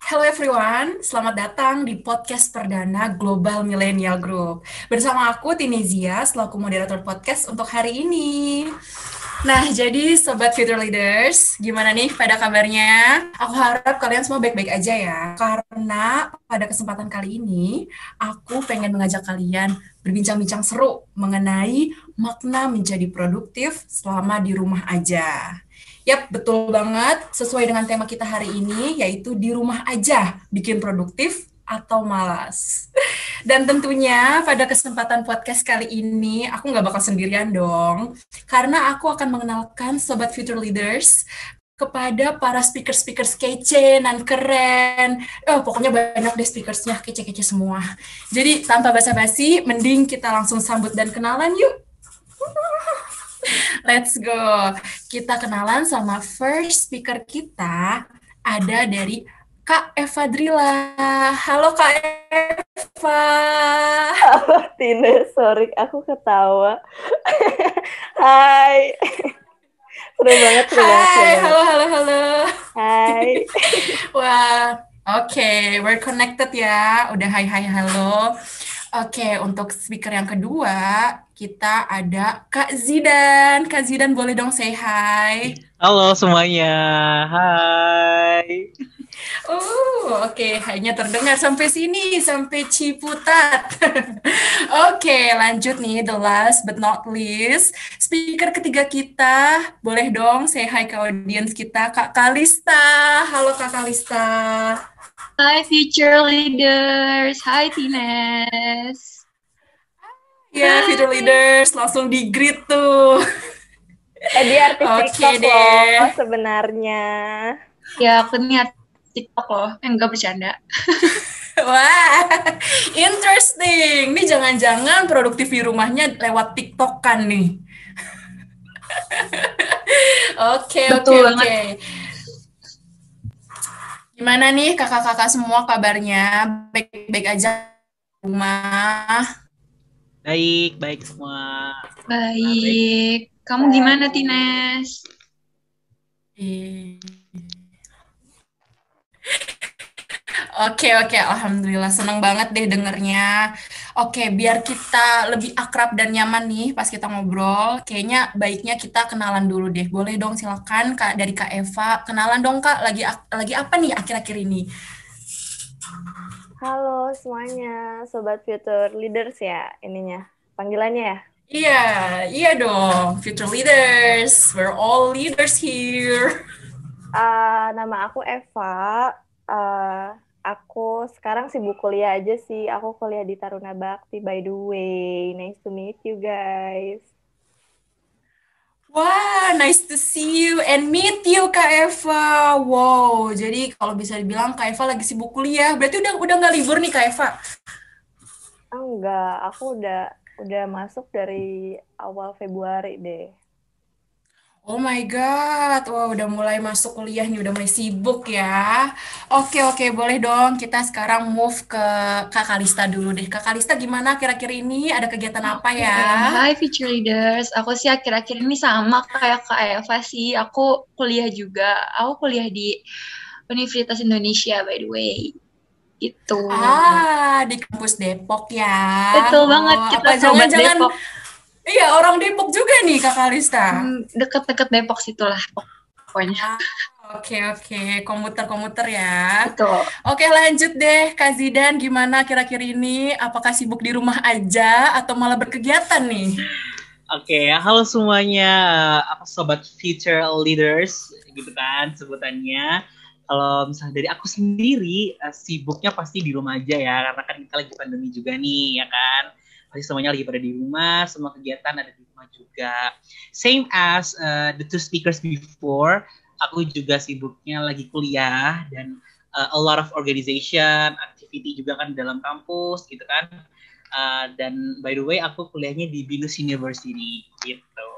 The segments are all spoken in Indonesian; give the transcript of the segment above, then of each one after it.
Hello everyone, selamat datang di podcast perdana Global Millennial Group. Bersama aku Tinizia, selaku moderator podcast untuk hari ini. Nah, jadi Sobat Future Leaders, gimana nih pada kabarnya? Aku harap kalian semua baik-baik aja ya. Karena pada kesempatan kali ini, aku pengen mengajak kalian berbincang-bincang seru mengenai makna menjadi produktif selama di rumah aja. Yap, betul banget. Sesuai dengan tema kita hari ini, yaitu di rumah aja, bikin produktif atau malas. Dan tentunya pada kesempatan podcast kali ini, aku nggak bakal sendirian dong. Karena aku akan mengenalkan Sobat Future Leaders kepada para speaker-speaker kece dan keren. Pokoknya banyak deh speakersnya, kece-kece semua. Jadi tanpa basa-basi, mending kita langsung sambut dan kenalan yuk. Let's go. Kita kenalan sama first speaker kita, ada dari Kak Eva Drila. Halo Kak Eva. Tina, sorry, aku ketawa. Hai, seru Hai, banget. halo, halo, halo. Hai. Wah, oke, we're connected ya. Udah hai, hai, halo. Oke, untuk speaker yang kedua, kita ada Kak Zidan. Kak Zidan boleh dong say hi. Halo semuanya, hai. Oke, hanya terdengar sampai sini, sampai Ciputat. Oke, lanjut nih, the last but not least, speaker ketiga kita, boleh dong say hi ke audiens kita, Kak Kalista. Halo Kak Kalista. Hai future leaders, hai Tines. Ya, future Hai. leaders, langsung di greet tuh. Dia artis Oke TikTok deh. loh sebenarnya. Ya, aku niat TikTok loh, enggak bercanda. Wah, interesting. Ini jangan-jangan produktif di rumahnya lewat TikTok kan nih. Oke, oke, Betul oke. banget. Gimana nih kakak-kakak semua kabarnya? Baik-baik aja di rumah? Baik, baik semua. Baik. Baik. Kamu gimana, Tines? Oke, oke, alhamdulillah seneng banget deh dengernya. Oke, biar kita lebih akrab dan nyaman nih pas kita ngobrol, kayaknya baiknya kita kenalan dulu deh. Boleh dong, silakan Kak dari Kak Eva. Kenalan dong Kak, lagi apa nih akhir-akhir ini? Halo semuanya, Sobat Future Leaders ya ininya, panggilannya ya. Iya, iya dong, future leaders. We're all leaders here. Nama aku Eva. Aku sekarang sibuk kuliah aja sih. Aku kuliah di Taruna Bakti by the way. Nice to meet you guys. Wah, nice to see you and meet you Kak Eva. Wow, jadi kalau bisa dibilang Kak Eva lagi sibuk kuliah, berarti udah nggak libur nih Kak Eva? Enggak, aku udah masuk dari awal Februari deh. Oh my God, wah udah mulai masuk kuliah nih, udah mulai sibuk ya. Oke, oke, boleh dong kita sekarang move ke Kak Kalista dulu deh. Kak Kalista gimana akhir-akhir ini? Ada kegiatan apa Oke, ya? hai future leaders. Aku sih akhir-akhir ini sama kayak Kak Eva sih. Aku kuliah juga. Aku kuliah di Universitas Indonesia, by the way. Gitu. Di kampus Depok ya. Betul banget, Oh, kita apa sobat jangan-jangan, Depok. iya orang Depok juga nih Kak Kalista. Deket-deket Depok situlah pokoknya. Oke, oke, komuter-komuter ya. Betul. Oke, lanjut deh, Kak Zidan, gimana kira-kira ini? Apakah sibuk di rumah aja atau malah berkegiatan nih? Oke, halo semuanya, apa sobat future leaders gitu kan sebutannya. Kalau misalnya dari aku sendiri, sibuknya pasti di rumah aja ya, karena kan kita lagi pandemi juga nih, ya kan. Pasti semuanya lagi pada di rumah, semua kegiatan ada di rumah juga. Same as the two speakers before, aku juga sibuknya lagi kuliah dan a lot of organization, activity juga kan dalam kampus gitu kan. Dan by the way aku kuliahnya di Binus University gitu.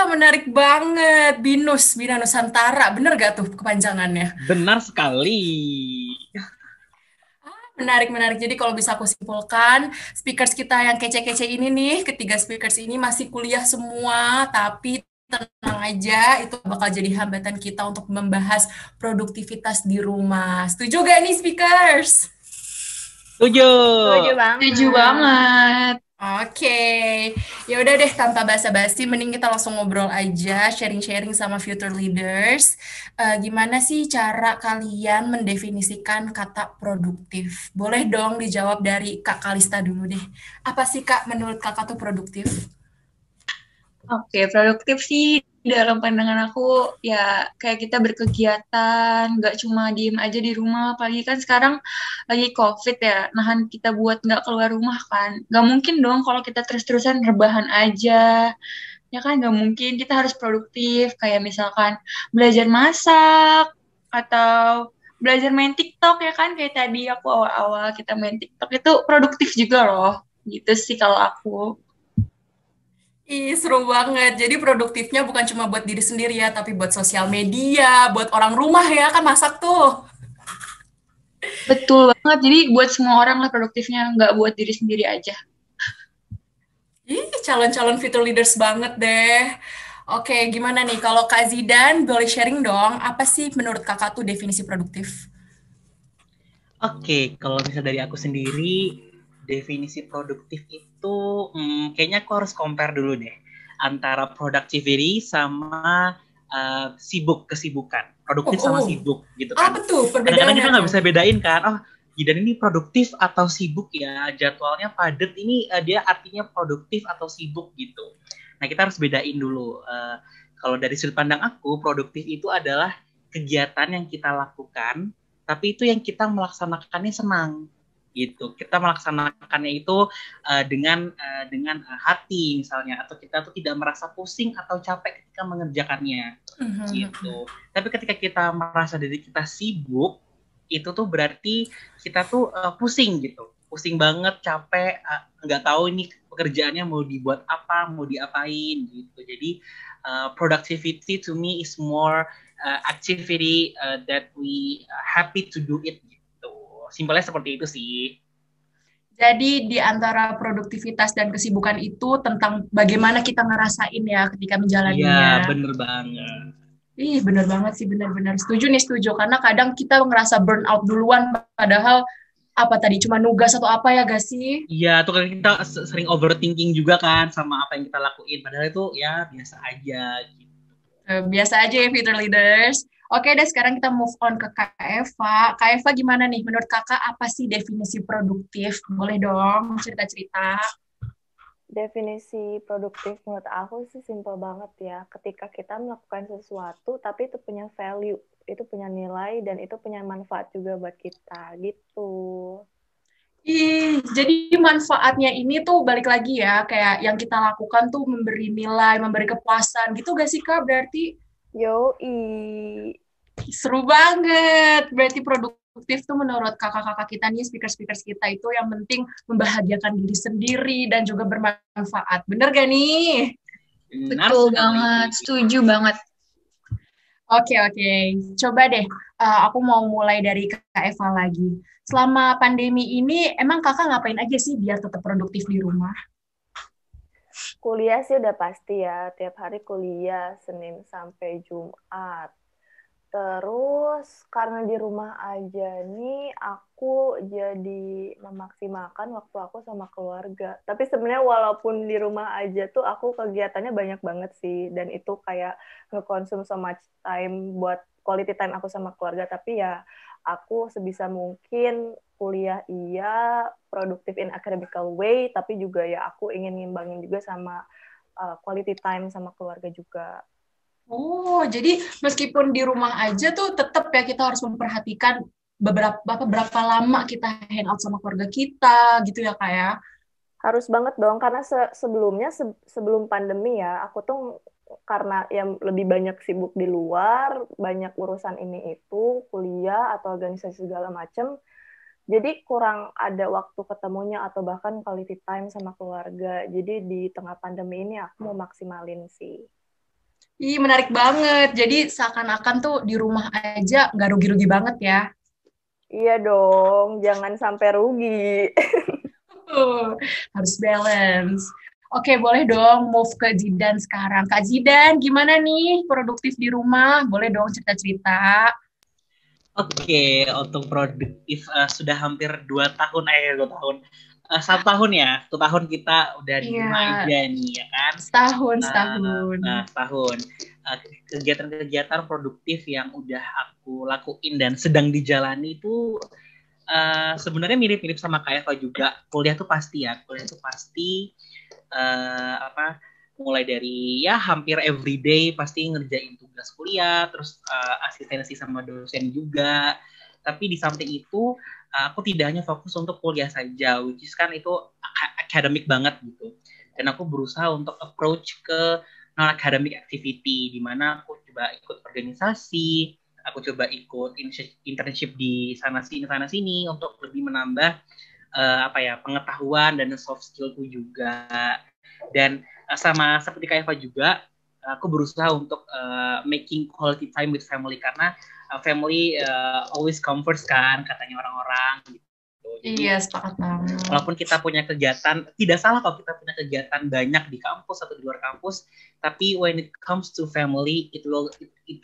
Menarik banget. BINUS, Bina Nusantara. Bener gak tuh kepanjangannya? Benar sekali. Menarik, menarik. Jadi kalau bisa aku simpulkan, speakers kita yang kece-kece ini nih, ketiga speakers ini masih kuliah semua, tapi tenang aja, itu bakal jadi hambatan kita untuk membahas produktivitas di rumah. Setuju gak nih speakers? Setuju. Setuju banget. Setuju banget. Oke, ya udah deh tanpa basa-basi, mending kita langsung ngobrol aja, sharing-sharing sama future leaders. Gimana sih cara kalian mendefinisikan kata produktif? Boleh dong dijawab dari Kak Kalista dulu deh. Apa sih Kak menurut Kakak tuh produktif? Oke, produktif sih dalam pandangan aku ya kayak kita berkegiatan, nggak cuma diem aja di rumah. Apalagi kan sekarang lagi COVID ya, nahan kita buat nggak keluar rumah kan. Nggak mungkin dong kalau kita terus-terusan rebahan aja. Ya kan nggak mungkin, kita harus produktif. Kayak misalkan belajar masak, atau belajar main TikTok ya kan. Kayak tadi aku awal-awal kita main TikTok itu produktif juga loh. Gitu sih kalau aku. Ih, seru banget. Jadi produktifnya bukan cuma buat diri sendiri ya, tapi buat sosial media, buat orang rumah ya, kan masak tuh. Betul banget. Jadi buat semua orang lah produktifnya, nggak buat diri sendiri aja. Ih, calon-calon future leaders banget deh. Oke, gimana nih? Kalau Kak Zidan, boleh sharing dong, apa sih menurut kakak tuh definisi produktif? Oke, kalau misalnya dari aku sendiri, definisi produktif itu kayaknya aku harus compare dulu deh antara productivity sama kesibukan. Oh, Produktif sama oh. sibuk gitu Apa kan. tuh Kadang-kadang perbedaannya kita nggak tuh? bisa bedain kan, oh Gidan ini produktif atau sibuk ya, jadwalnya padat ini dia artinya produktif atau sibuk gitu. Nah kita harus bedain dulu. Kalau dari sudut pandang aku, produktif itu adalah kegiatan yang kita lakukan tapi itu yang kita melaksanakannya senang gitu. Kita melaksanakannya itu dengan hati misalnya, atau kita tuh tidak merasa pusing atau capek ketika mengerjakannya gitu. Tapi ketika kita merasa diri kita sibuk, itu tuh berarti kita tuh pusing gitu, pusing banget, capek, nggak tahu ini pekerjaannya mau dibuat apa, mau diapain gitu. Jadi productivity to me is more activity that we happy to do it gitu. Simpelnya seperti itu sih. Jadi di antara produktivitas dan kesibukan itu tentang bagaimana kita ngerasain ya ketika Iya, menjalaninya. bener banget. Ih, bener banget sih, bener-bener. Setuju nih, setuju. Karena kadang kita ngerasa burnout duluan, padahal apa tadi, cuma nugas atau apa ya gak sih? Iya, tuh kan kita sering overthinking juga kan sama apa yang kita lakuin. Padahal itu ya biasa aja gitu. Biasa aja ya, future leaders. Oke deh, sekarang kita move on ke Kak Eva. Kak Eva gimana nih? Menurut kakak apa sih definisi produktif? Boleh dong cerita-cerita. Definisi produktif menurut aku sih simple banget ya. Ketika kita melakukan sesuatu tapi itu punya value, itu punya nilai dan itu punya manfaat juga buat kita gitu. Ih, jadi manfaatnya ini tuh balik lagi ya, kayak yang kita lakukan tuh memberi nilai, memberi kepuasan gitu gak sih Kak? Berarti Yoi. seru banget. Berarti produktif tuh menurut kakak-kakak kita nih, speaker-speaker kita itu yang penting membahagiakan diri sendiri dan juga bermanfaat. Bener gak nih? Benar Betul sekali. banget, setuju banget. Oke. Coba deh, aku mau mulai dari Kak Eva lagi. Selama pandemi ini, emang kakak ngapain aja sih biar tetap produktif di rumah? Kuliah sih udah pasti ya, tiap hari kuliah Senin sampai Jumat. Terus karena di rumah aja nih, aku jadi memaksimalkan waktu aku sama keluarga. Tapi sebenarnya walaupun di rumah aja tuh aku kegiatannya banyak banget sih. Dan itu kayak nge-consume so much time buat quality time aku sama keluarga. Tapi ya aku sebisa mungkin kuliah iya, produktif in academical way, tapi juga ya aku ingin ngimbangin juga sama quality time sama keluarga juga. Oh, jadi meskipun di rumah aja tuh tetap ya kita harus memperhatikan berapa lama kita hangout sama keluarga kita gitu ya Kak ya. Harus banget dong, karena sebelumnya sebelum pandemi ya, aku tuh karena yang lebih banyak sibuk di luar, banyak urusan ini itu, kuliah atau organisasi segala macem, jadi kurang ada waktu ketemunya atau bahkan quality time sama keluarga. Jadi di tengah pandemi ini aku mau maksimalin sih. Ih, menarik banget. Jadi seakan-akan tuh di rumah aja nggak rugi-rugi banget ya. Iya dong, jangan sampai rugi. Harus balance. Oke, boleh dong move ke Zidan sekarang. Kak Zidan, gimana nih produktif di rumah? Boleh dong cerita-cerita. Oke, untuk produktif sudah hampir 2 tahun, 2 tahun, 1 tahun ya, 1 tahun kita udah di Iya, rumah aja nih ya kan. setahun, setahun. Setahun. Kegiatan produktif yang udah aku lakuin dan sedang dijalani itu sebenarnya mirip-mirip sama Kak Eva juga. Kuliah tuh pasti ya, kuliah tuh pasti apa mulai dari ya hampir everyday pasti ngerjain tugas kuliah, terus asistensi sama dosen juga. Tapi di samping itu aku tidak hanya fokus untuk kuliah saja, which is kan itu academic banget gitu. Dan aku berusaha untuk approach ke non academic activity, di mana aku coba ikut organisasi, aku coba ikut internship di sana sini untuk lebih menambah pengetahuan dan soft skillku juga. Dan sama seperti Kak Eva juga, aku berusaha untuk making quality time with family, karena family always come first kan katanya orang-orang gitu. Jadi Iya, sepakat banget. walaupun kita punya kegiatan, tidak salah kalau kita punya kegiatan banyak di kampus atau di luar kampus, tapi when it comes to family, it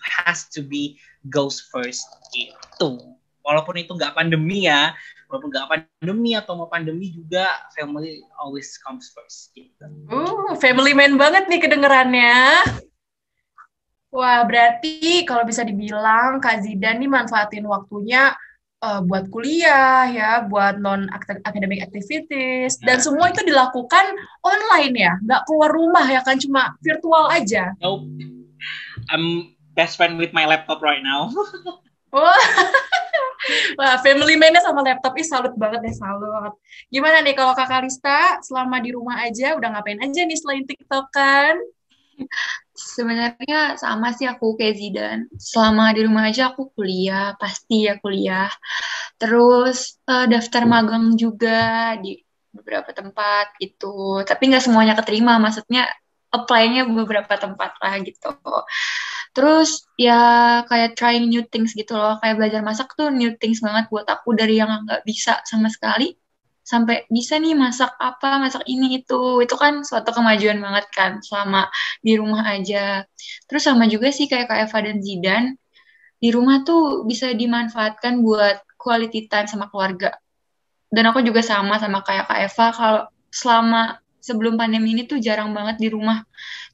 has to be goes first gitu. Walaupun itu nggak pandemi ya, walaupun nggak pandemi atau mau pandemi juga, family always comes first gitu. Family man banget nih kedengerannya. Wah, berarti kalau bisa dibilang Kak Zidan nih manfaatin waktunya buat kuliah ya, buat non academic activities, dan semua itu dilakukan online ya, nggak keluar rumah ya kan, cuma virtual aja. Nope, I'm best friend with my laptop right now. Wah, family man-nya sama laptop, salut banget deh, salut. Gimana nih kalau Kak Kalista selama di rumah aja, udah ngapain aja nih selain TikTok kan? Sebenarnya sama sih aku kayak Zidan. Selama di rumah aja aku kuliah, pasti ya kuliah. Terus daftar magang juga di beberapa tempat gitu. Tapi nggak semuanya keterima, maksudnya apply-nya beberapa tempat lah gitu. Terus ya kayak trying new things gitu loh. Kayak belajar masak tuh new things banget buat aku, dari yang nggak bisa sama sekali sampai bisa nih masak apa, masak ini itu. Itu kan suatu kemajuan banget kan selama di rumah aja. Terus sama juga sih kayak Kak Eva dan Zidan, di rumah tuh bisa dimanfaatkan buat quality time sama keluarga. Dan aku juga sama kayak Kak Eva, kalau selama sebelum pandemi ini tuh jarang banget di rumah,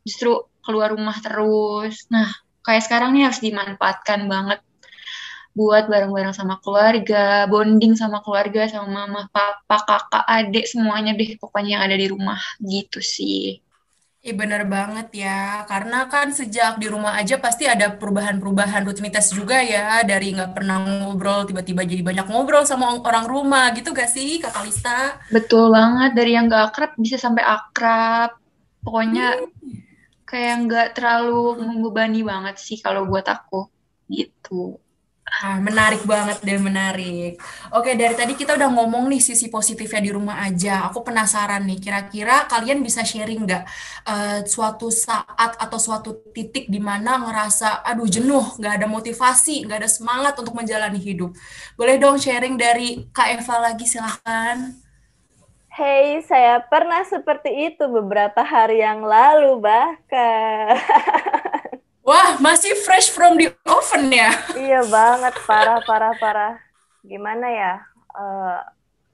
justru keluar rumah terus. Nah, kayak sekarang nih harus dimanfaatkan banget buat bareng-bareng sama keluarga, bonding sama keluarga, sama mama, papa, kakak, adik, semuanya deh pokoknya yang ada di rumah gitu sih. Iya bener banget ya, karena kan sejak di rumah aja pasti ada perubahan-perubahan rutinitas juga ya, dari nggak pernah ngobrol tiba-tiba jadi banyak ngobrol sama orang rumah gitu gak sih Kak Kalista? Betul banget, dari yang gak akrab bisa sampai akrab. Pokoknya kayak nggak terlalu membebani banget sih kalau buat aku gitu. Ah, menarik banget deh, menarik. Oke, dari tadi kita udah ngomong nih sisi positifnya di rumah aja. Aku penasaran nih, kira-kira kalian bisa sharing nggak suatu saat atau suatu titik di mana ngerasa, aduh jenuh, nggak ada motivasi, nggak ada semangat untuk menjalani hidup. Boleh dong sharing dari Kak Eva lagi, silahkan. Hey, saya pernah seperti itu beberapa hari yang lalu bahkan. Wah, masih fresh from the oven ya? Iya banget, parah. Gimana ya?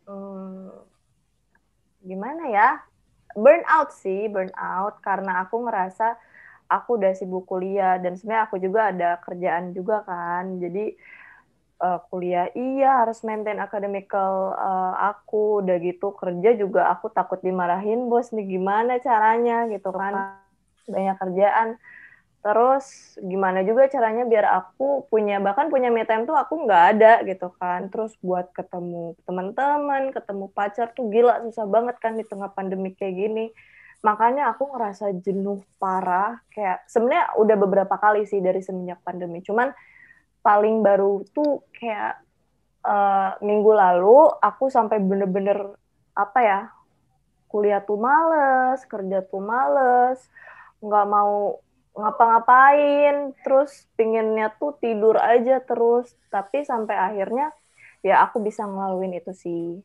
Uh, gimana ya? Burnout sih, burnout. Karena aku ngerasa aku udah sibuk kuliah. Dan sebenarnya aku juga ada kerjaan juga kan. Jadi kuliah iya harus maintain academical aku. Udah gitu kerja juga aku takut dimarahin bos nih. Gimana caranya gitu kan. Banyak kerjaan. Terus gimana juga caranya biar aku bahkan punya me time tuh aku nggak ada gitu kan. Terus buat ketemu teman-teman, ketemu pacar tuh gila susah banget kan di tengah pandemi kayak gini. Makanya aku ngerasa jenuh parah. Kayak sebenarnya udah beberapa kali sih dari semenjak pandemi. Cuman paling baru tuh kayak minggu lalu aku sampai bener-bener apa ya, kuliah tuh males, kerja tuh males, nggak mau ngapa-ngapain, terus pinginnya tuh tidur aja terus, tapi sampai akhirnya ya aku bisa ngelaluin itu sih.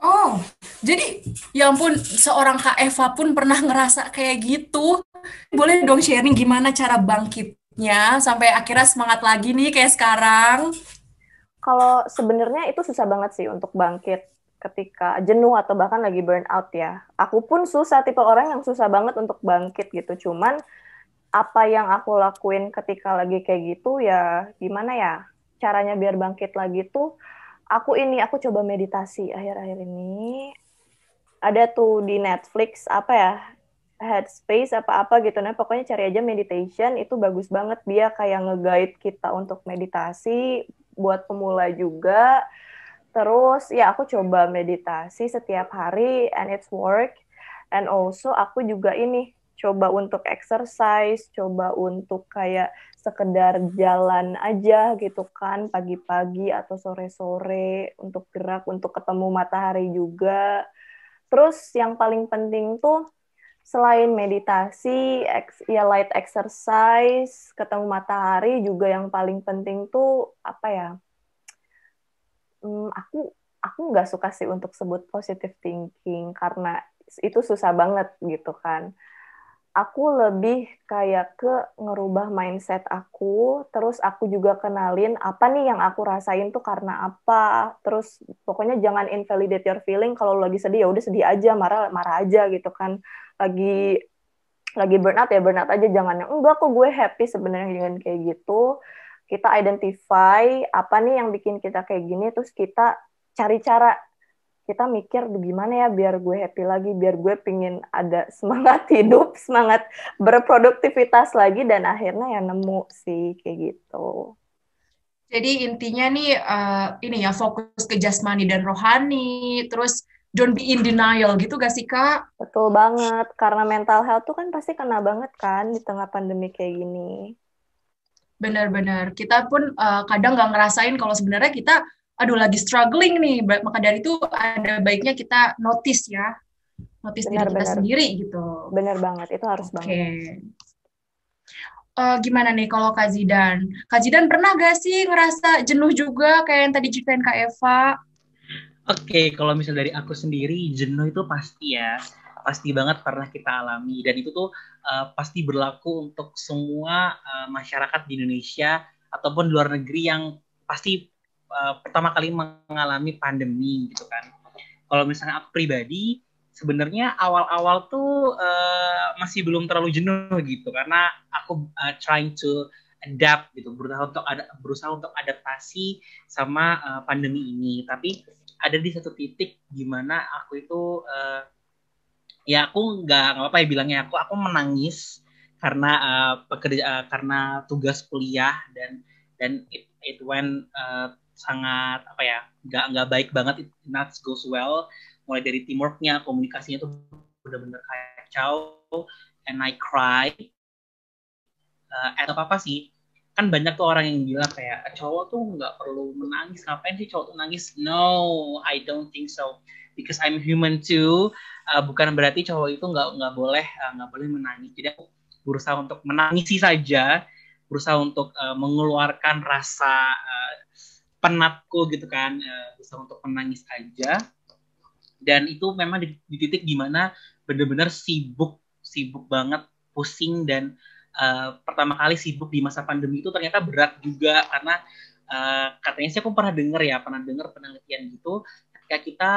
Oh, jadi ya ampun, seorang Kak Eva pun pernah ngerasa kayak gitu. Boleh dong sharing gimana cara bangkitnya sampai akhirnya semangat lagi nih kayak sekarang? Kalau sebenarnya itu susah banget sih untuk bangkit ketika jenuh atau bahkan lagi burn out ya. Aku pun susah, tipe orang yang susah banget untuk bangkit gitu. Cuman apa yang aku lakuin ketika lagi kayak gitu ya gimana ya? Caranya biar bangkit lagi tuh aku coba meditasi akhir-akhir ini. Ada tuh di Netflix apa ya? Headspace apa-apa gitu. Nah, pokoknya cari aja meditation, itu bagus banget, dia kayak nge-guide kita untuk meditasi buat pemula juga. Terus ya aku coba meditasi setiap hari and it's work. And also aku juga ini coba untuk exercise, coba untuk kayak sekedar jalan aja gitu kan pagi-pagi atau sore-sore untuk gerak, untuk ketemu matahari juga. Terus yang paling penting tuh selain meditasi, ya light exercise, ketemu matahari juga yang paling penting tuh apa ya? Aku nggak suka sih untuk sebut positive thinking karena itu susah banget gitu kan. Aku lebih kayak ke ngerubah mindset aku, terus aku juga kenalin apa nih yang aku rasain tuh karena apa. Terus pokoknya jangan invalidate your feeling, kalau lagi sedih ya udah sedih aja, marah marah aja gitu kan. Lagi lagi burnout ya burnout aja, jangan yang enggak kok gue happy sebenarnya dengan kayak gitu. Kita identify apa nih yang bikin kita kayak gini, terus kita cari cara, kita mikir gimana ya biar gue happy lagi, biar gue pingin ada semangat hidup, semangat berproduktivitas lagi, dan akhirnya ya nemu sih kayak gitu. Jadi intinya nih ini ya fokus ke jasmani dan rohani, terus don't be in denial gitu gak sih Kak? Betul banget, karena mental health tuh kan pasti kena banget kan di tengah pandemi kayak gini. Benar-benar. Kita pun kadang nggak ngerasain kalau sebenarnya kita, aduh lagi struggling nih. Maka dari itu ada baiknya kita notice ya, notice diri kita Benar-benar, sendiri gitu. benar banget, itu harus Oke. banget. Gimana nih kalau Kak Zidan? Kak Zidan pernah gak sih ngerasa jenuh juga kayak yang tadi ceritain Kak Eva? Oke, kalau misal dari aku sendiri, jenuh itu pasti ya. Pasti banget pernah kita alami. Dan itu tuh pasti berlaku untuk semua masyarakat di Indonesia ataupun luar negeri yang pasti pertama kali mengalami pandemi gitu kan. Kalau misalnya aku pribadi, sebenarnya awal-awal tuh masih belum terlalu jenuh gitu. Karena aku trying to adapt gitu, berusaha untuk adaptasi sama pandemi ini. Tapi ada di satu titik di mana aku itu ya aku nggak apa ya bilangnya, aku menangis karena karena tugas kuliah, dan it went sangat apa ya, nggak baik banget, it not goes well, mulai dari teamworknya, komunikasinya tuh benar-benar kacau, and I cry. Atau apa sih, kan banyak tuh orang yang bilang kayak cowok tuh nggak perlu menangis, ngapain sih cowok tuh nangis. No, I don't think so, because I'm human too. Bukan berarti cowok itu nggak boleh menangis. Jadi aku berusaha untuk menangisi saja, berusaha untuk mengeluarkan rasa penatku gitu kan, berusaha untuk menangis aja. Dan itu memang di titik gimana benar-benar sibuk banget, pusing, dan pertama kali sibuk di masa pandemi itu ternyata berat juga, karena katanya sih aku pernah dengar penelitian gitu, ketika kita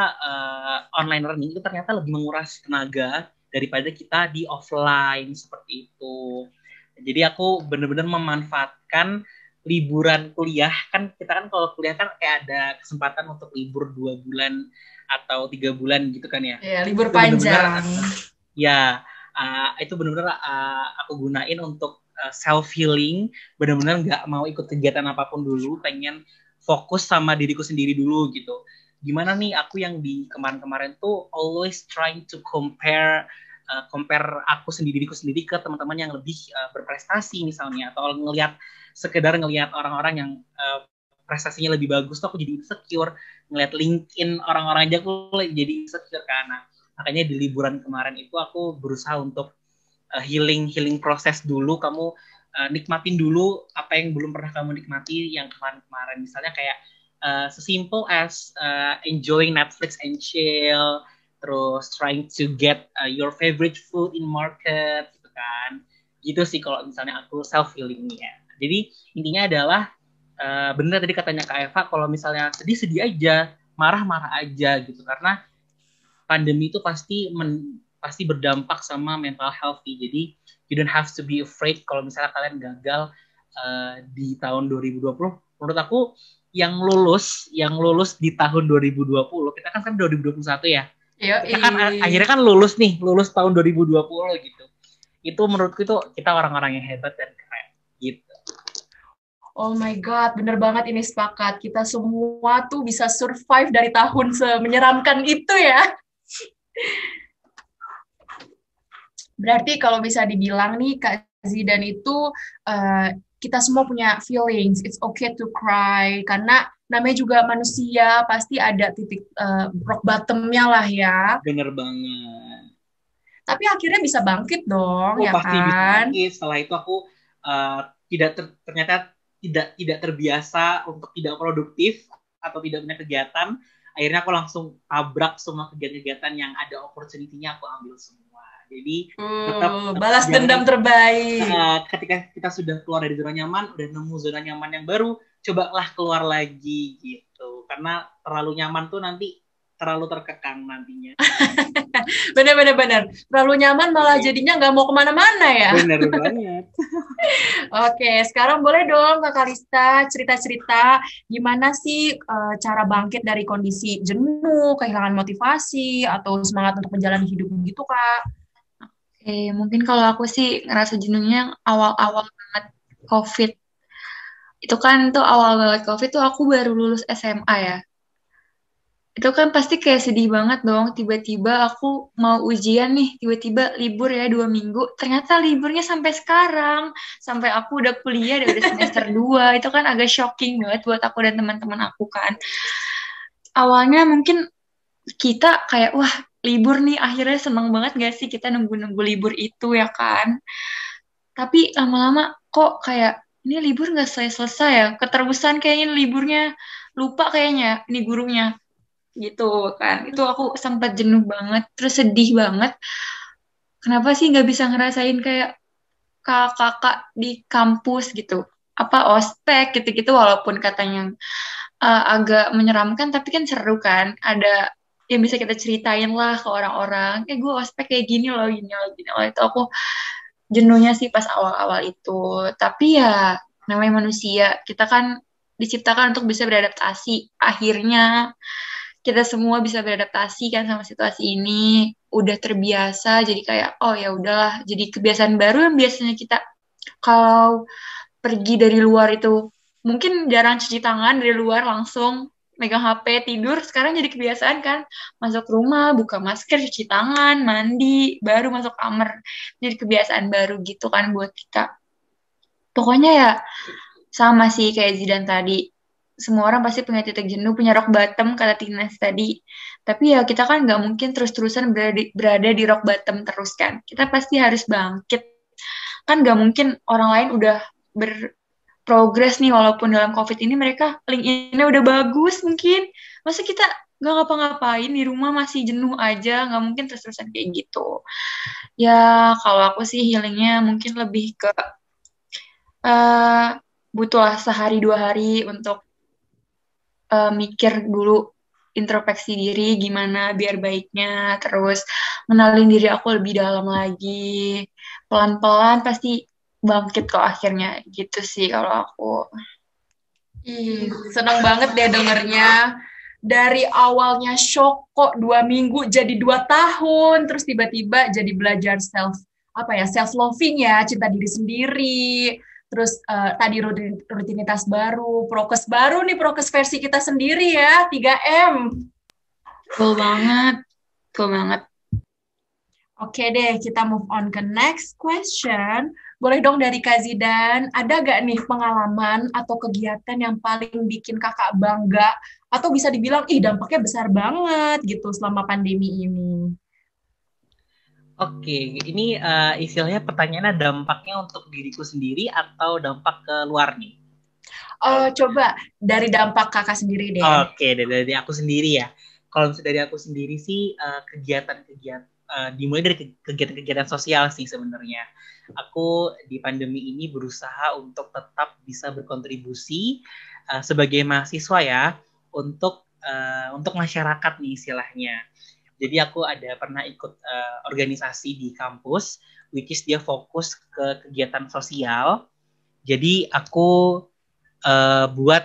online learning itu ternyata lebih menguras tenaga daripada kita di offline seperti itu. Jadi aku benar-benar memanfaatkan liburan kuliah, kan kita kan kalau kuliah kan kayak ada kesempatan untuk libur 2 bulan atau 3 bulan gitu kan ya. Ya, libur Itu benar-benar panjang. ya, itu benar-benar aku gunain untuk self healing, benar-benar nggak mau ikut kegiatan apapun dulu, pengen fokus sama diriku sendiri dulu gitu. Gimana nih aku yang di kemarin-kemarin tuh always trying to compare aku sendiri, diriku sendiri ke teman-teman yang lebih berprestasi misalnya, atau sekedar ngelihat orang-orang yang prestasinya lebih bagus tuh aku jadi insecure, ngelihat LinkedIn orang-orang aja aku jadi insecure. Karena makanya di liburan kemarin itu aku berusaha untuk healing proses dulu. Kamu nikmatin dulu apa yang belum pernah kamu nikmati yang kemarin-kemarin, misalnya kayak sesimpel as enjoying Netflix and chill, terus trying to get your favorite food in market gitu kan. Gitu sih kalau misalnya aku self healingnya. Jadi intinya adalah benar tadi katanya Kak Eva, kalau misalnya sedih-sedih aja, marah-marah aja gitu, karena pandemi itu pasti berdampak sama mental healthy. Jadi you don't have to be afraid kalau misalnya kalian gagal di tahun 2020. Menurut aku yang lulus di tahun 2020, kita kan 2021 ya. Kita kan akhirnya kan lulus tahun 2020 gitu. Itu menurutku itu kita orang-orang yang hebat dan keren gitu. Oh my God, bener banget ini sepakat. Kita semua tuh bisa survive dari tahun menyeramkan itu ya. Berarti kalau bisa dibilang nih Kak Zidan itu kita semua punya feelings. It's okay to cry karena namanya juga manusia, pasti ada titik rock bottom-nya lah ya. Bener banget. Tapi akhirnya bisa bangkit dong, ya pasti kan? Bisa bangkit. Setelah itu aku ternyata tidak terbiasa untuk tidak produktif atau tidak punya kegiatan. Akhirnya aku langsung tabrak semua kegiatan-kegiatan yang ada opportunity-nya, aku ambil semua. Jadi tetap balas dendam terbaik. Ketika kita sudah keluar dari zona nyaman, udah nemu zona nyaman yang baru, cobalah keluar lagi gitu. Karena terlalu nyaman tuh nanti terlalu terkekang nantinya. Bener. Terlalu nyaman malah jadinya nggak mau kemana-mana ya. Bener banget. Oke, sekarang boleh dong Kak Kalista cerita-cerita gimana sih cara bangkit dari kondisi jenuh, kehilangan motivasi, atau semangat untuk menjalani hidup gitu Kak? Oke, mungkin kalau aku sih ngerasa jenuhnya awal-awal banget COVID. Itu kan tuh awal banget COVID tuh aku baru lulus SMA ya. Itu kan pasti kayak sedih banget dong, tiba-tiba aku mau ujian nih, tiba-tiba libur ya 2 minggu, ternyata liburnya sampai sekarang, sampai aku udah kuliah, udah semester 2, itu kan agak shocking banget buat aku dan teman-teman aku kan. Awalnya mungkin kita kayak, wah libur nih, akhirnya seneng banget gak sih kita nunggu-nunggu libur itu ya kan. Tapi lama-lama kok kayak, ini libur gak selesai-selesai ya, keterusan kayaknya liburnya, lupa kayaknya ini gurunya. Gitu kan, itu aku sempat jenuh banget, terus sedih banget. Kenapa sih nggak bisa ngerasain kayak kakak-kakak di kampus gitu, apa ospek gitu-gitu, walaupun katanya agak menyeramkan, tapi kan seru kan, ada yang bisa kita ceritain lah ke orang-orang, gue ospek kayak gini loh, gini loh. Itu aku jenuhnya sih pas awal-awal itu. Tapi ya namanya manusia, kita kan diciptakan untuk bisa beradaptasi. Akhirnya kita semua bisa beradaptasi kan sama situasi ini, udah terbiasa, jadi kayak oh ya udahlah, jadi kebiasaan baru yang biasanya kita kalau pergi dari luar itu mungkin jarang cuci tangan dari luar, langsung megang HP tidur, sekarang jadi kebiasaan kan, masuk rumah buka masker, cuci tangan, mandi, baru masuk kamar, jadi kebiasaan baru gitu kan buat kita. Pokoknya ya sama sih kayak Zidan tadi, semua orang pasti punya titik jenuh, punya rock bottom, kata Tinas tadi. Tapi ya kita kan nggak mungkin terus-terusan berada di rock bottom terus kan. Kita pasti harus bangkit. Kan nggak mungkin orang lain udah berprogres nih, walaupun dalam COVID ini mereka LinkedIn-nya udah bagus mungkin. Masa kita nggak ngapa-ngapain, di rumah masih jenuh aja, nggak mungkin terus-terusan kayak gitu. Ya kalau aku sih healingnya mungkin lebih ke butuh sehari 2 hari untuk mikir dulu, introspeksi diri gimana biar baiknya, terus kenalin diri aku lebih dalam lagi, pelan-pelan pasti bangkit kok akhirnya, gitu sih kalau aku. Seneng banget deh dengernya. Dari awalnya shock kok 2 minggu jadi 2 tahun, terus tiba-tiba jadi belajar self loving ya, cinta diri sendiri. Terus tadi rutinitas baru, prokes baru nih, prokes versi kita sendiri ya, 3M. Cool banget. Oke deh, kita move on ke next question. Boleh dong dari Kak Zidan, ada gak nih pengalaman atau kegiatan yang paling bikin kakak bangga, atau bisa dibilang, dampaknya besar banget gitu selama pandemi ini? Oke, ini istilahnya pertanyaannya dampaknya untuk diriku sendiri atau dampak ke luar nih? Coba dari dampak kakak sendiri deh. Oke, dari aku sendiri ya. Kalau misalnya dari aku sendiri sih dimulai dari kegiatan-kegiatan sosial sih sebenarnya. Aku di pandemi ini berusaha untuk tetap bisa berkontribusi sebagai mahasiswa ya untuk masyarakat nih istilahnya. Jadi aku ada pernah ikut organisasi di kampus, which is dia fokus ke kegiatan sosial. Jadi aku buat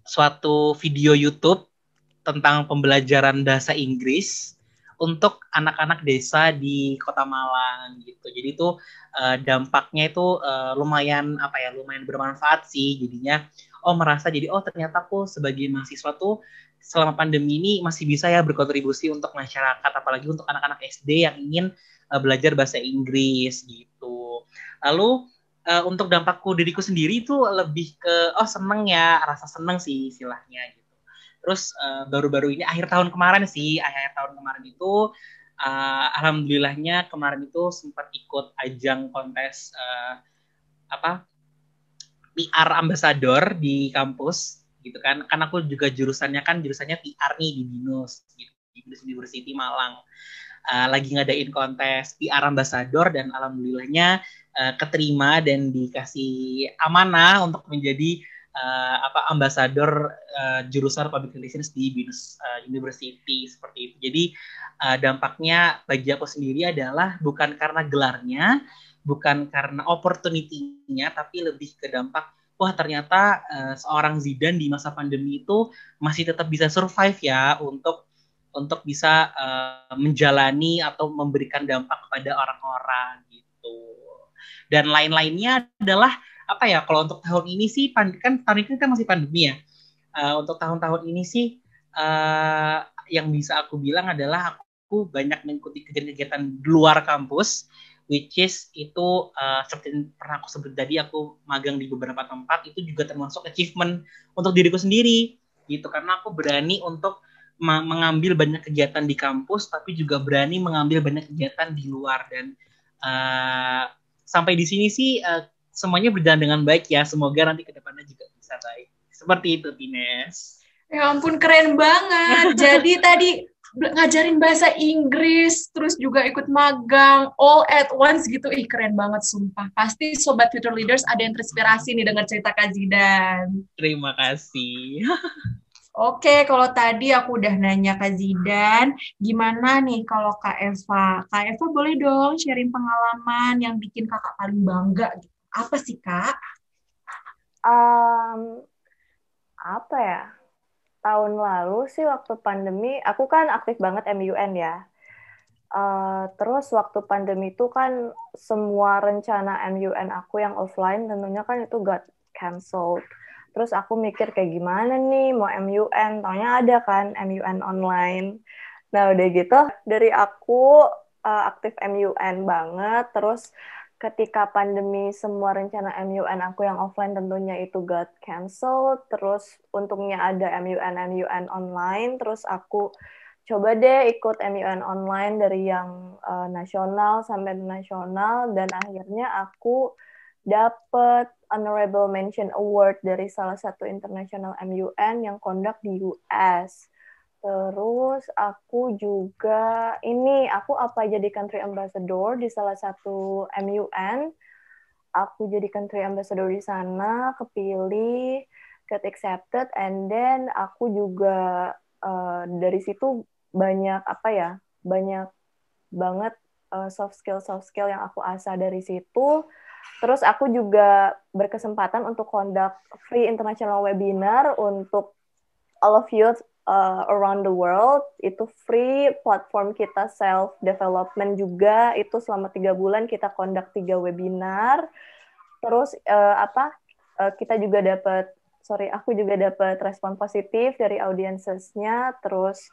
suatu video YouTube tentang pembelajaran bahasa Inggris untuk anak-anak desa di Kota Malang gitu. Jadi itu dampaknya itu lumayan bermanfaat sih. Jadinya merasa jadi ternyata aku sebagai mahasiswa tuh selama pandemi ini masih bisa ya berkontribusi untuk masyarakat, apalagi untuk anak-anak SD yang ingin belajar bahasa Inggris gitu. Lalu untuk dampakku diriku sendiri itu lebih ke seneng ya, rasa seneng sih istilahnya gitu. Terus baru-baru ini akhir tahun kemarin itu alhamdulillahnya kemarin itu sempat ikut ajang kontes PR ambassador di kampus gitu kan. Kan aku juga jurusannya PR nih di BINUS gitu, di BINUS University Malang. Lagi ngadain kontes PR ambassador dan alhamdulillahnya keterima dan dikasih amanah untuk menjadi ambasador jurusan Public Relations di BINUS University seperti itu. Jadi dampaknya bagi aku sendiri adalah bukan karena gelarnya, bukan karena opportunity-nya, tapi lebih ke dampak wah ternyata seorang Zidan di masa pandemi itu masih tetap bisa survive ya untuk bisa menjalani atau memberikan dampak kepada orang-orang gitu. Dan lain-lainnya adalah kalau untuk tahun ini sih kan tahun ini kan masih pandemi ya. Untuk tahun-tahun ini sih yang bisa aku bilang adalah aku banyak mengikuti kegiatan-kegiatan di luar kampus, which is itu seperti pernah aku sebut tadi, aku magang di beberapa tempat, itu juga termasuk achievement untuk diriku sendiri gitu, karena aku berani untuk mengambil banyak kegiatan di kampus, tapi juga berani mengambil banyak kegiatan di luar. Dan sampai di sini sih semuanya berjalan dengan baik ya. Semoga nanti ke depannya juga bisa baik. Seperti itu, Tines. Ya ampun, keren banget. Jadi tadi ngajarin bahasa Inggris, terus juga ikut magang, all at once gitu. Ih, keren banget, sumpah. Pasti Sobat Future Leaders ada yang terinspirasi nih dengan cerita Kak Zidan. Terima kasih. Oke, kalau tadi aku udah nanya Kak Zidan, gimana nih kalau Kak Eva? Kak Eva boleh dong sharing pengalaman yang bikin kakak paling bangga gitu. Apa sih, Kak? Apa ya? Tahun lalu sih waktu pandemi, aku kan aktif banget MUN ya. Terus waktu pandemi itu kan semua rencana MUN aku yang offline tentunya kan itu got cancelled. Terus aku mikir kayak gimana nih mau MUN, taunya ada kan MUN online. Nah udah gitu dari aku aktif MUN banget, terus ketika pandemi semua rencana MUN aku yang offline tentunya itu got cancelled, terus untungnya ada MUN online, terus aku coba deh ikut MUN online dari yang nasional sampai nasional, dan akhirnya aku dapet Honorable Mention Award dari salah satu international MUN yang conduct di US. Terus aku juga aku apa jadi country ambassador di salah satu MUN. Aku jadi country ambassador di sana, kepilih, get accepted, and then aku juga dari situ banyak banyak banget soft skill yang aku asah dari situ. Terus aku juga berkesempatan untuk conduct free international webinar untuk all of you around the world. Itu free, platform kita self development juga, itu selama 3 bulan kita conduct 3 webinar. Terus kita juga aku juga dapat respon positif dari audiensesnya. Terus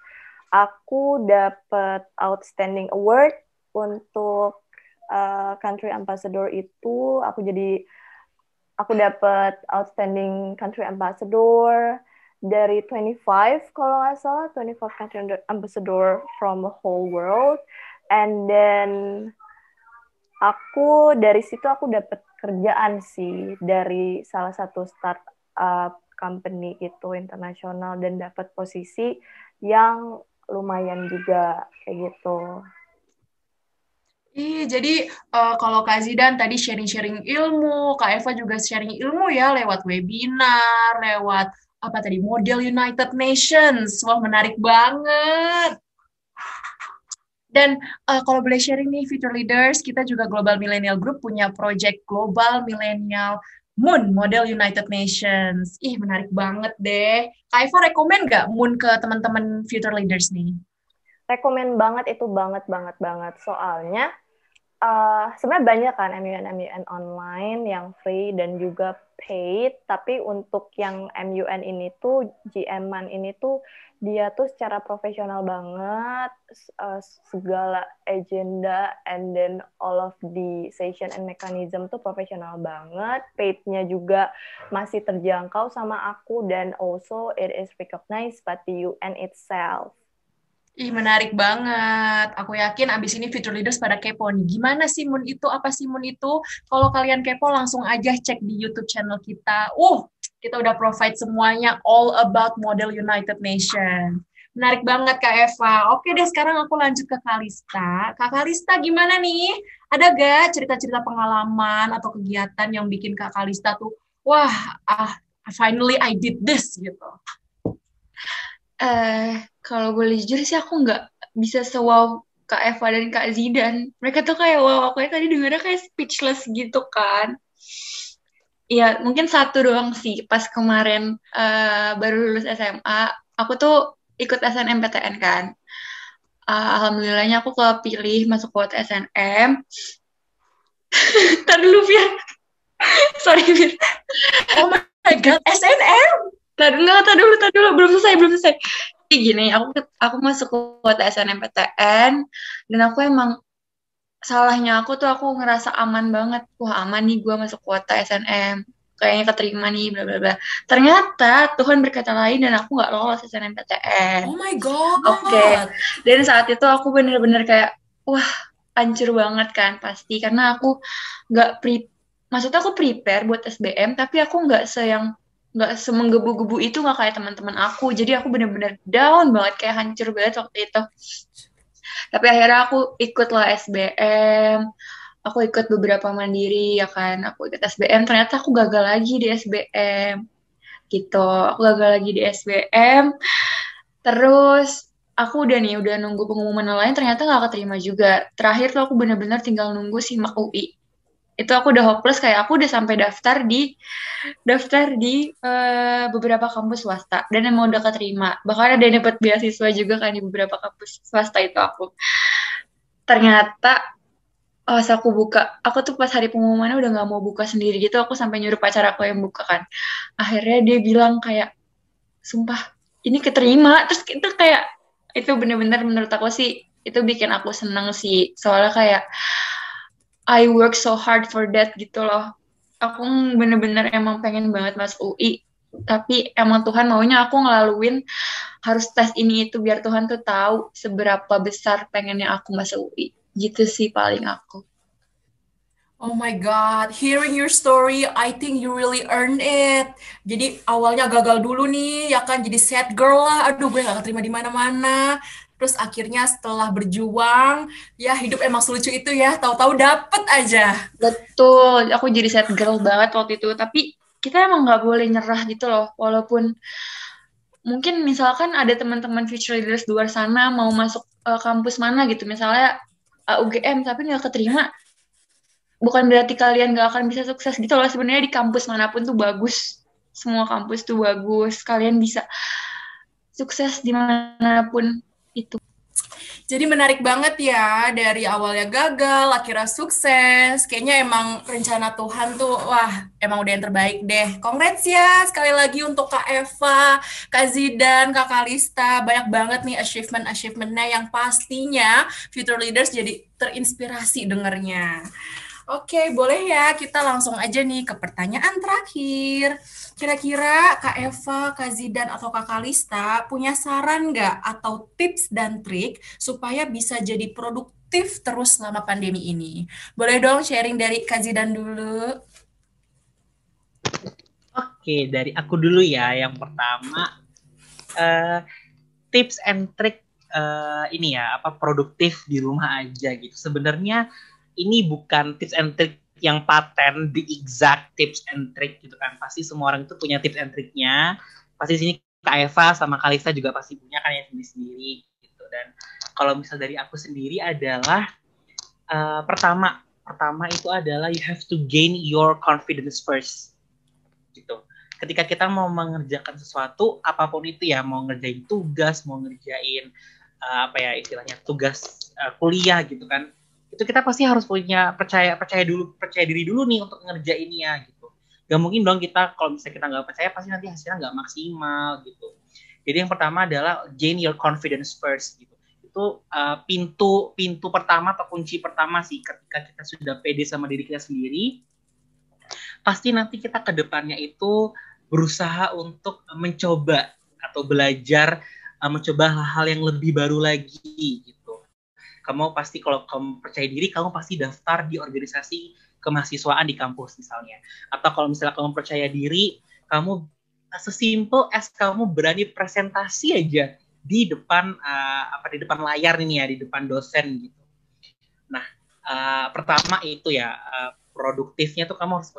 aku dapat outstanding award untuk country ambassador itu. Aku dapat outstanding country ambassador dari 25 kalau nggak salah, 25 country ambassador from the whole world. And then dari situ aku dapat kerjaan sih dari salah satu startup company itu internasional dan dapat posisi yang lumayan juga kayak gitu. Jadi kalau Kak Zidan tadi sharing-sharing ilmu, Kak Eva juga sharing ilmu ya lewat webinar, lewat apa tadi, Model United Nations. Wah, menarik banget. Dan kalau boleh sharing nih, Future Leaders, kita juga Global Millennial Group punya project Global Millennial Moon, Model United Nations. Ih, menarik banget deh. Kak Eva rekomen nggak Moon ke teman-teman Future Leaders nih? Rekomen banget itu banget. Soalnya sebenarnya banyak kan MUN online yang free dan juga paid, tapi untuk yang MUN ini tuh, GM-an ini tuh, dia tuh secara profesional banget, segala agenda and then all of the session and mechanism tuh profesional banget, paid-nya juga masih terjangkau sama aku, dan also it is recognized by the UN itself. Ih, menarik banget. Aku yakin abis ini Future Leaders pada kepo nih. Gimana sih Moon itu? Apa sih Moon itu? Kalau kalian kepo, langsung aja cek di YouTube channel kita. Kita udah provide semuanya all about Model United Nations. Menarik banget, Kak Eva. Oke deh, sekarang aku lanjut ke Kalista. Kak Kalista, gimana nih? Ada gak cerita-cerita pengalaman atau kegiatan yang bikin Kak Kalista tuh, wah, finally I did this, gitu. Kalau boleh jujur sih aku nggak bisa se-wow Kak Eva dan Kak Zidan. Mereka tuh kayak wow, aku tadi dengarnya kayak speechless gitu kan. Ya mungkin satu doang sih, pas kemarin baru lulus SMA, aku tuh ikut SNMPTN kan. Alhamdulillahnya aku kepilih masuk kuota SNM. Ntar dulu, Fir. Sorry, Fir. Oh my God, SNM? Tadi dulu, belum selesai. Jadi gini, aku masuk kuota SNMPTN, dan aku emang salahnya aku ngerasa aman banget. Wah, aman nih gue masuk kuota SNM. Kayaknya keterima nih, bla bla bla. Ternyata Tuhan berkata lain dan aku nggak lolos SNMPTN. Oh my God. Oke. Dan saat itu aku bener-bener kayak, wah, hancur banget kan pasti. Karena aku maksudnya aku prepare buat SBM, tapi aku nggak semenggebu-gebu itu, nggak kayak teman-teman aku. Jadi aku bener-bener down banget, kayak hancur banget waktu itu. Tapi akhirnya aku ikutlah SBM, aku ikut beberapa mandiri ya kan, aku ikut SBM, ternyata aku gagal lagi di SBM gitu. Aku gagal lagi di SBM, terus aku udah nunggu pengumuman lain, ternyata nggak keterima juga. Terakhir tuh aku bener-bener tinggal nunggu SIMAK UI. Itu aku udah hopeless, kayak aku udah sampai daftar di beberapa kampus swasta dan emang udah keterima, bahkan ada yang dapat beasiswa juga kan di beberapa kampus swasta itu. Aku ternyata pas aku tuh pas hari pengumumannya udah nggak mau buka sendiri gitu, aku sampai nyuruh pacar aku yang buka kan. Akhirnya dia bilang kayak, sumpah ini keterima. Terus itu kayak, itu bener-bener menurut aku sih itu bikin aku seneng sih, soalnya kayak I work so hard for that gitu loh. Aku bener-bener emang pengen banget masuk UI, tapi emang Tuhan maunya aku ngelaluin harus tes ini itu biar Tuhan tuh tahu seberapa besar pengennya aku masuk UI. Gitu sih paling aku. Oh my God, hearing your story, I think you really earned it. Jadi awalnya gagal dulu nih, ya kan, jadi sad girl lah. Aduh, gue gak keterima di mana-mana. Terus akhirnya setelah berjuang, ya hidup emang selucu itu ya, tahu-tahu dapet aja. Betul, aku jadi sad girl banget waktu itu. Tapi kita emang nggak boleh nyerah gitu loh. Walaupun mungkin misalkan ada teman-teman future leaders di luar sana mau masuk kampus mana gitu, misalnya UGM tapi nggak keterima, bukan berarti kalian nggak akan bisa sukses gitu loh. Sebenarnya di kampus manapun tuh bagus, semua kampus tuh bagus, kalian bisa sukses dimanapun itu. Jadi menarik banget ya, dari awalnya gagal, akhirnya sukses. Kayaknya emang rencana Tuhan tuh, wah, emang udah yang terbaik deh. Congrats ya, sekali lagi untuk Kak Eva, Kak Zidan, Kak Kalista. Banyak banget nih achievement-achievementnya yang pastinya Future Leaders jadi terinspirasi dengernya. Oke, boleh ya kita langsung aja nih ke pertanyaan terakhir. Kira-kira Kak Eva, Kak Zidan, atau Kak Kalista punya saran nggak atau tips dan trik supaya bisa jadi produktif terus selama pandemi ini? Boleh dong sharing dari Kak Zidan dulu. Oke, dari aku dulu ya. Yang pertama, eh, tips and trick ini ya, apa produktif di rumah aja gitu. Sebenarnya ini bukan tips and trick yang paten, the exact tips and trick gitu kan. Pasti semua orang itu punya tips and tricknya. Pasti sini Kak Eva sama Kalista juga pasti punya kan yang sendiri-sendiri gitu. Dan kalau misal dari aku sendiri adalah pertama itu adalah you have to gain your confidence first gitu. Ketika kita mau mengerjakan sesuatu apapun itu ya, mau ngerjain tugas, mau ngerjain apa ya istilahnya tugas kuliah gitu kan, itu kita pasti harus punya percaya diri dulu nih untuk ngerjainnya gitu. Gak mungkin dong kita kalau misalnya kita nggak percaya pasti nanti hasilnya nggak maksimal gitu. Jadi yang pertama adalah gain your confidence first gitu. Itu pintu pertama atau kunci pertama sih, ketika kita sudah pede sama diri kita sendiri, pasti nanti kita ke depannya itu berusaha untuk mencoba atau belajar mencoba hal-hal yang lebih baru lagi gitu. Kamu pasti kalau kamu percaya diri, kamu pasti daftar di organisasi kemahasiswaan di kampus misalnya. Atau kalau misalnya kamu percaya diri, kamu sesimpel as kamu berani presentasi aja di depan di depan layar ini ya, di depan dosen gitu. Nah, pertama itu ya produktifnya tuh kamu harus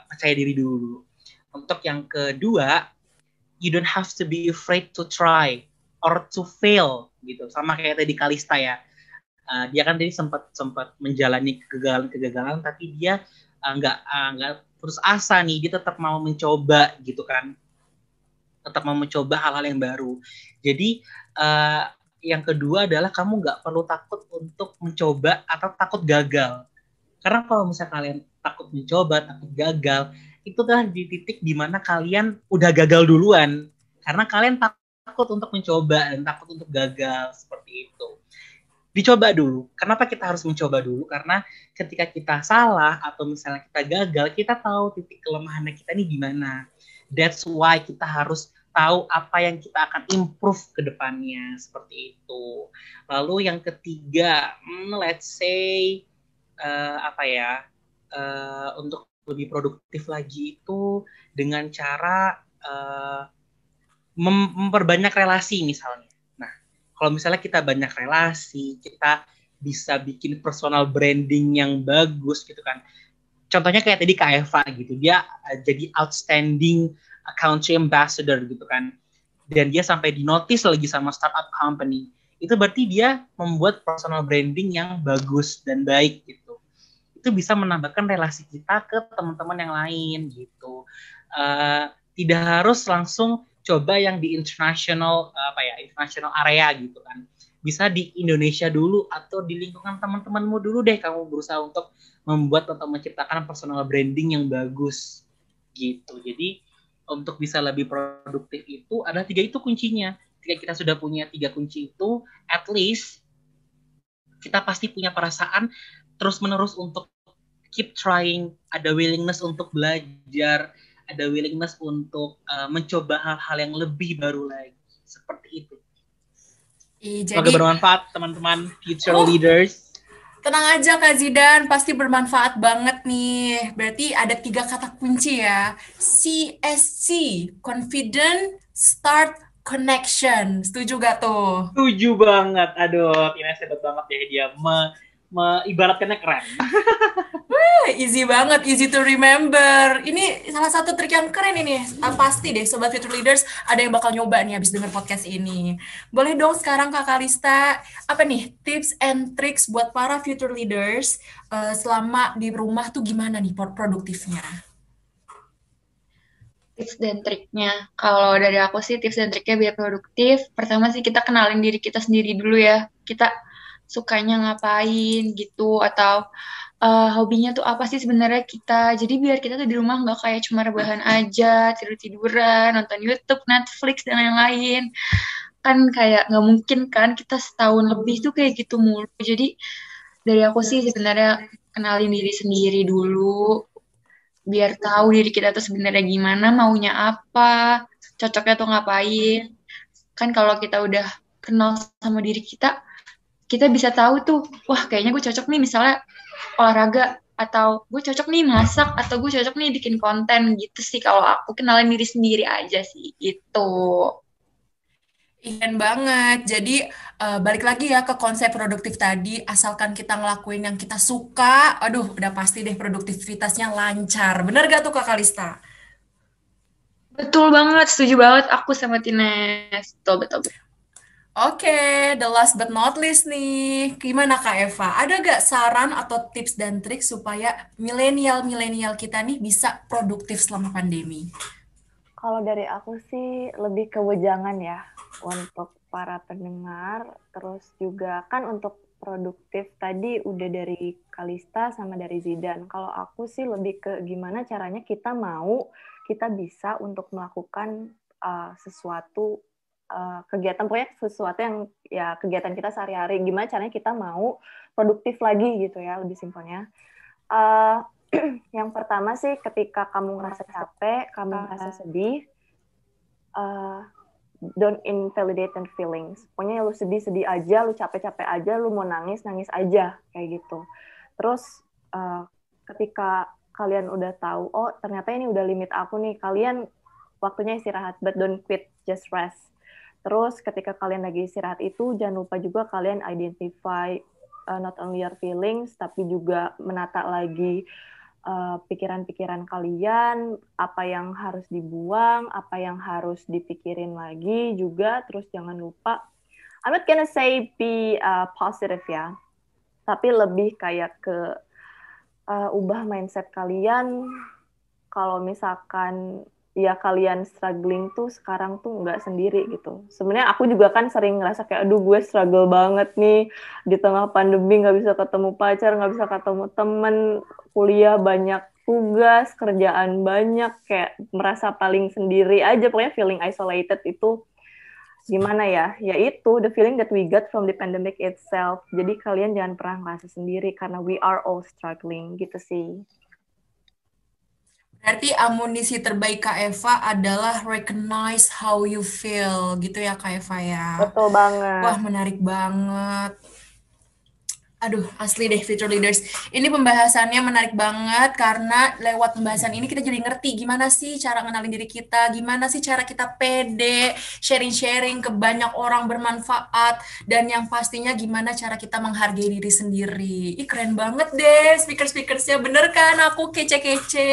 percaya diri dulu. Untuk yang kedua, you don't have to be afraid to try or to fail gitu. Sama kayak tadi Kalista ya. Dia kan tadi sempat menjalani kegagalan, tapi dia nggak putus asa nih. Dia tetap mau mencoba gitu kan. Tetap mau mencoba hal-hal yang baru. Jadi yang kedua adalah kamu nggak perlu takut untuk mencoba atau takut gagal. Karena kalau misalnya kalian takut mencoba, takut gagal, itu kan di titik dimana kalian udah gagal duluan. Karena kalian takut untuk mencoba dan takut untuk gagal, seperti itu. Dicoba dulu. Kenapa kita harus mencoba dulu? Karena ketika kita salah atau misalnya kita gagal, kita tahu titik kelemahannya kita ini gimana. That's why kita harus tahu apa yang kita akan improve ke depannya, seperti itu. Lalu yang ketiga, let's say untuk lebih produktif lagi itu dengan cara memperbanyak relasi misalnya. Nah, kalau misalnya kita banyak relasi, kita bisa bikin personal branding yang bagus gitu kan. Contohnya kayak tadi Kak Eva gitu, dia jadi outstanding country ambassador gitu kan. Dan dia sampai di notice lagi sama startup company. Itu berarti dia membuat personal branding yang bagus dan baik gitu. Itu bisa menambahkan relasi kita ke teman-teman yang lain gitu. Tidak harus langsung coba yang di international area gitu kan. Bisa di Indonesia dulu atau di lingkungan teman-temanmu dulu deh, kamu berusaha untuk membuat atau menciptakan personal branding yang bagus gitu. Jadi untuk bisa lebih produktif itu ada 3 itu kuncinya. Ketika kita sudah punya 3 kunci itu, at least kita pasti punya perasaan terus-menerus untuk keep trying, ada willingness untuk belajar, ada willingness untuk mencoba hal-hal yang lebih baru lagi. Seperti itu. Semoga bermanfaat teman-teman future leaders. Tenang aja Kak Zidan, pasti bermanfaat banget nih. Berarti ada 3 kata kunci ya. CSC, Confident, Start, Connection. Setuju gak tuh? Setuju banget. Aduh, Ines hebat banget ya dia ibaratkannya keren. Easy banget, easy to remember. Ini salah satu trik yang keren ini. Pasti deh Sobat Future Leaders ada yang bakal nyoba nih habis denger podcast ini. Boleh dong sekarang Kak Kalista, apa nih tips and tricks buat para Future Leaders selama di rumah tuh gimana nih produktifnya? Tips dan triknya, kalau dari aku sih tips dan triknya biar produktif, pertama sih kita kenalin diri kita sendiri dulu ya. Kita sukanya ngapain gitu, atau hobinya tuh apa sih sebenarnya kita. Jadi biar kita tuh di rumah nggak kayak cuma rebahan aja, tidur-tiduran, nonton YouTube, Netflix, dan lain-lain. Kan kayak nggak mungkin kan kita setahun lebih tuh kayak gitu mulu. Jadi dari aku sih sebenarnya kenalin diri sendiri dulu, biar tahu diri kita tuh sebenarnya gimana, maunya apa, cocoknya tuh ngapain. Kan kalau kita udah kenal sama diri kita bisa tahu tuh, wah kayaknya gue cocok nih misalnya olahraga, atau gue cocok nih masak, atau gue cocok nih bikin konten gitu sih. Kalau aku kenalin diri sendiri aja sih gitu. Keren banget. Jadi balik lagi ya ke konsep produktif tadi, asalkan kita ngelakuin yang kita suka, aduh udah pasti deh produktivitasnya lancar. Bener gak tuh Kak Kalista? Betul banget, setuju banget aku sama Tines. Betul, betul, betul. Oke, the last but not least nih, gimana Kak Eva? Ada gak saran atau tips dan trik supaya milenial-milenial kita nih bisa produktif selama pandemi? Kalau dari aku sih lebih ke wejangan ya untuk para pendengar. Terus juga kan untuk produktif tadi udah dari Kalista sama dari Zidan. Kalau aku sih lebih ke gimana caranya kita bisa untuk melakukan sesuatu kegiatan, pokoknya sesuatu yang ya kegiatan kita sehari-hari. Gimana caranya kita mau produktif lagi gitu ya, lebih simpelnya. Uh, yang pertama sih ketika kamu ngerasa capek, kamu ngerasa sedih, don't invalidate the feelings. Pokoknya lu sedih-sedih aja, lu capek-capek aja, lu mau nangis-nangis aja, kayak gitu. Terus ketika kalian udah tahu, oh ternyata ini udah limit aku nih, kalian waktunya istirahat, but don't quit, just rest. Terus ketika kalian lagi istirahat itu, jangan lupa juga kalian identify not only your feelings, tapi juga menata lagi pikiran-pikiran kalian, apa yang harus dibuang, apa yang harus dipikirin lagi juga. Terus jangan lupa, I'm not gonna say be positive ya, tapi lebih kayak ke ubah mindset kalian. Kalau misalkan ya kalian struggling tuh sekarang tuh nggak sendiri gitu. Sebenarnya aku juga kan sering ngerasa kayak aduh gue struggle banget nih di tengah pandemi, nggak bisa ketemu pacar, nggak bisa ketemu temen, kuliah banyak tugas, kerjaan banyak, kayak merasa paling sendiri aja, pokoknya feeling isolated itu gimana ya? Yaitu the feeling that we got from the pandemic itself. Jadi kalian jangan pernah ngerasa sendiri karena we are all struggling gitu sih. Berarti amunisi terbaik Kak Eva adalah recognize how you feel, gitu ya Kak Eva ya. Betul banget. Wah, menarik banget. Aduh, asli deh Future Leaders. Ini pembahasannya menarik banget karena lewat pembahasan ini kita jadi ngerti gimana sih cara ngenalin diri kita, gimana sih cara kita pede, sharing-sharing ke banyak orang bermanfaat, dan yang pastinya gimana cara kita menghargai diri sendiri. Ih, keren banget deh speaker-speakersnya. Bener kan aku kece-kece?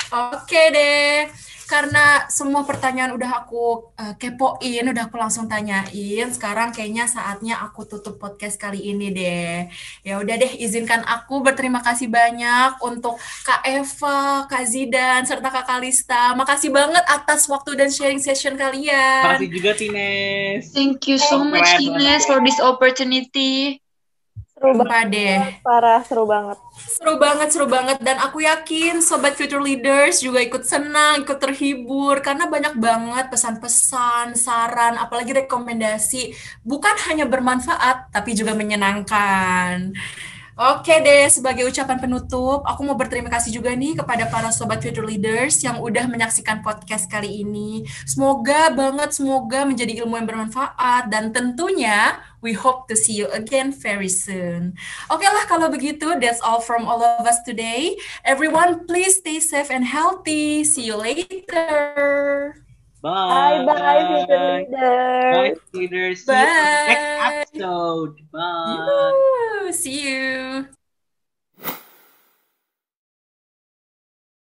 Oke deh. Karena semua pertanyaan udah aku kepoin, udah aku langsung tanyain. Sekarang kayaknya saatnya aku tutup podcast kali ini deh. Ya udah deh, izinkan aku berterima kasih banyak untuk Kak Eva, Kak Zidan, serta Kak Kalista. Makasih banget atas waktu dan sharing session kalian. Makasih juga Tines. Thank you so much, Tines, for this opportunity. Seru banget deh. Parah, seru banget. Seru banget. Dan aku yakin Sobat Future Leaders juga ikut senang, ikut terhibur. Karena banyak banget pesan-pesan, saran, apalagi rekomendasi. Bukan hanya bermanfaat, tapi juga menyenangkan. Oke deh, sebagai ucapan penutup, aku mau berterima kasih juga nih kepada para Sobat Future Leaders yang udah menyaksikan podcast kali ini. Semoga menjadi ilmu yang bermanfaat, dan tentunya we hope to see you again very soon. Oke lah, kalau begitu, that's all from all of us today. Everyone, please stay safe and healthy. See you later. Bye. Bye, Future Leaders. Bye, leaders. See you on the next episode. Bye. See you.